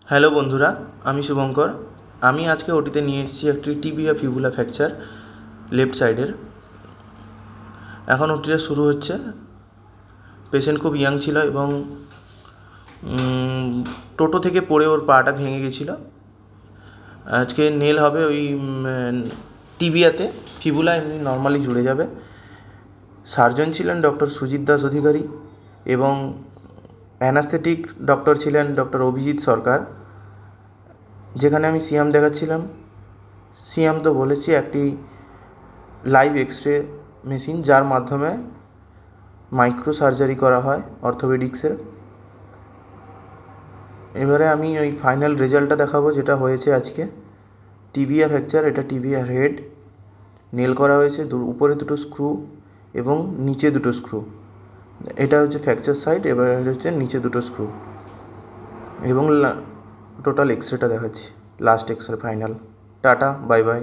Hello বন্ধুরা, আমি শুভঙ্কর। আমি আজকে ওটিতে নিয়ে এসেছি একটি টিবিয়া ফিবুলা ফ্র্যাকচার লেফট সাইডের। এখন ওটিটা শুরু হচ্ছে। পেশেন্ট খুব ইয়াং ছিল এবং টোটো থেকে পড়ে ওর পাটা ভেঙে গেছিলো। আজকে নেল হবে ওই টিবিয়াতে, ফিবুলা এমনি নর্মালি জুড়ে যাবে। সার্জন ছিলেন ডক্টর সুজিত দাস অধিকারী এবং অ্যানাস্থেটিক ডক্টর ছিলেন ডক্টর অভিজিৎ সরকার। যেখানে আমি সিয়াম দেখাচ্ছিলাম, সিয়াম তো বলেছি একটি লাইভ এক্স রে মেশিন, যার মাধ্যমে মাইক্রো সার্জারি করা হয় অর্থোপেডিক্সের। এবারে আমি ওই ফাইনাল রেজাল্টটা দেখাবো, যেটা হয়েছে আজকে। টিবিয়া ফ্র্যাকচার, এটা টিবিয়ার হেড নেল করা হয়েছে, উপরে দুটো স্ক্রু এবং নিচে দুটো স্ক্রু। এটা হচ্ছে ফ্র্যাকচার সাইড, এবার হচ্ছে নিচে দুটো স্ক্রু এবং টোটাল এক্স রেটা দেখাচ্ছি, last X ray final. Tata, bye bye.